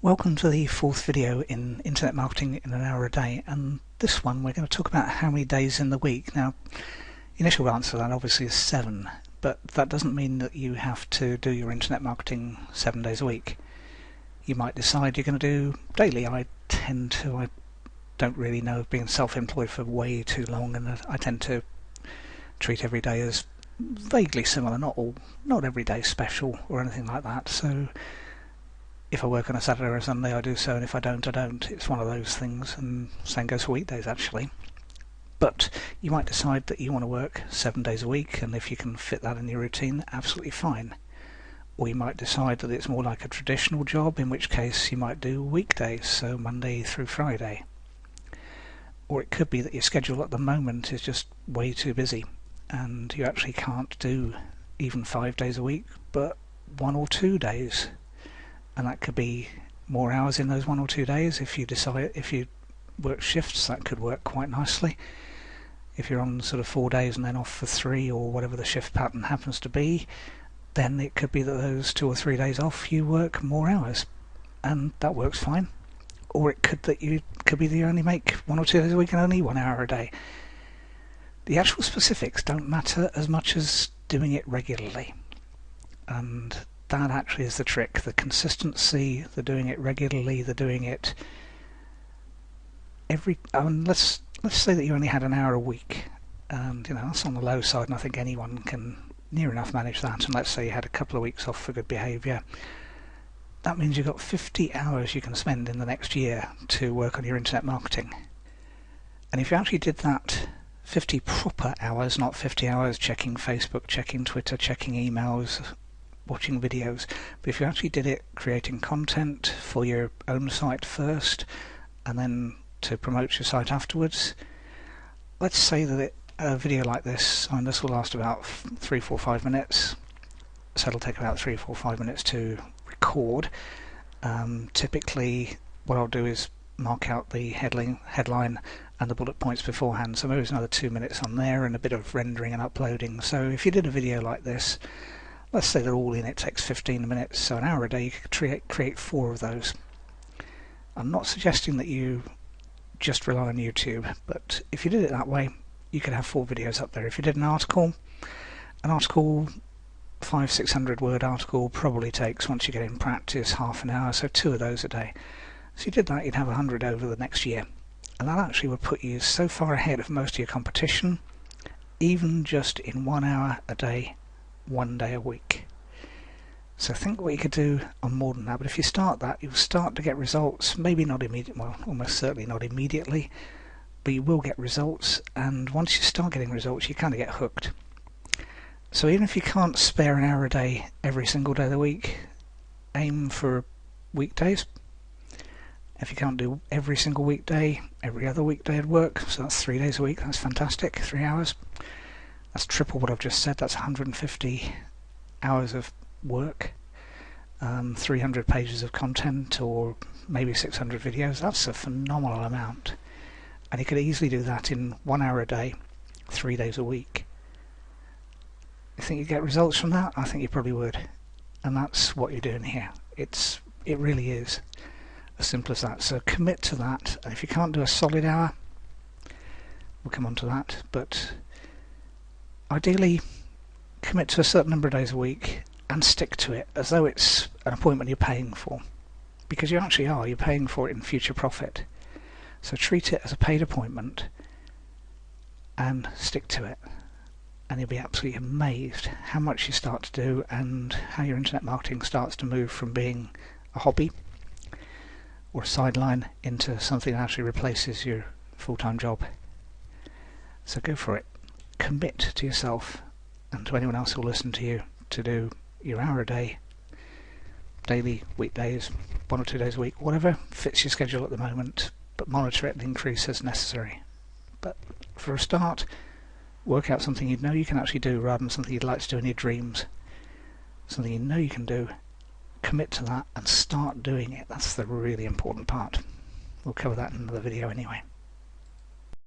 Welcome to the fourth video in Internet Marketing in an Hour a Day, and this one we're going to talk about how many days in the week. Now, the initial answer to that obviously is 7, but that doesn't mean that you have to do your internet marketing 7 days a week. You might decide you're going to do daily. I don't really know, being self-employed for way too long, and I tend to treat every day as vaguely similar, not every day special or anything like that. So if I work on a Saturday or a Sunday, I do so, and if I don't, I don't. It's one of those things, and same goes for weekdays actually. But you might decide that you want to work 7 days a week, and if you can fit that in your routine, absolutely fine. Or you might decide that it's more like a traditional job, in which case you might do weekdays, so Monday through Friday. Or it could be that your schedule at the moment is just way too busy, and you actually can't do even 5 days a week, but 1 or 2 days. And that could be more hours in those 1 or 2 days. If you work shifts, that could work quite nicely. If you're on sort of 4 days and then off for 3, or whatever the shift pattern happens to be, then it could be that those 2 or 3 days off you work more hours, and that works fine. Or it could be that you only make 1 or 2 days a week and only 1 hour a day. The actual specifics don't matter as much as doing it regularly, and that actually is the trick. The consistency, the doing it regularly, the doing it let's say that you only had an hour a week, and that's on the low side, and I think anyone can near enough manage that. And let's say you had a couple of weeks off for good behaviour. That means you've got 50 hours you can spend in the next year to work on your internet marketing. And if you actually did that 50 proper hours, not 50 hours checking Facebook, checking Twitter, checking emails, watching videos, but if you actually did it creating content for your own site first and then to promote your site afterwards, let's say that a video like this, and this will last about 3, 4, 5 minutes, so it'll take about 3, 4, 5 minutes to record. Typically what I'll do is mark out the headline and the bullet points beforehand, so maybe there's another 2 minutes on there and a bit of rendering and uploading. So if you did a video like this, let's say that all in it takes 15 minutes, so an hour a day, you could create 4 of those. I'm not suggesting that you just rely on YouTube, but if you did it that way, you could have 4 videos up there. If you did an article, 500-600 word article probably takes, once you get in practice, half an hour, so 2 of those a day. So if you did that, you'd have 100 over the next year, and that actually would put you so far ahead of most of your competition, even just in 1 hour a day, 1 day a week. So think what you could do on more than that, but if you start that, you'll start to get results. Maybe not immediately, well, almost certainly not immediately, but you will get results, and once you start getting results, you kind of get hooked. So even if you can't spare an hour a day every single day of the week, aim for weekdays. If you can't do every single weekday, every other weekday at work, so that's 3 days a week, that's fantastic, 3 hours. That's triple what I've just said. That's 150 hours of work, 300 pages of content, or maybe 600 videos. That's a phenomenal amount, and you could easily do that in 1 hour a day, 3 days a week. You think you get results from that? I think you probably would, and that's what you're doing here. It really is as simple as that. So commit to that, and if you can't do a solid hour, we'll come on to that, but ideally commit to a certain number of days a week and stick to it as though it's an appointment you're paying for, because you actually are. You're paying for it in future profit. So treat it as a paid appointment and stick to it, and you'll be absolutely amazed how much you start to do and how your internet marketing starts to move from being a hobby or a sideline into something that actually replaces your full-time job. So go for it. Commit to yourself and to anyone else who will listen to you to do your hour a day, daily, weekdays, 1 or 2 days a week, whatever fits your schedule at the moment, but monitor it and increase as necessary. But for a start, work out something you know you can actually do rather than something you'd like to do in your dreams. Something you know you can do, commit to that and start doing it. That's the really important part. We'll cover that in another video anyway.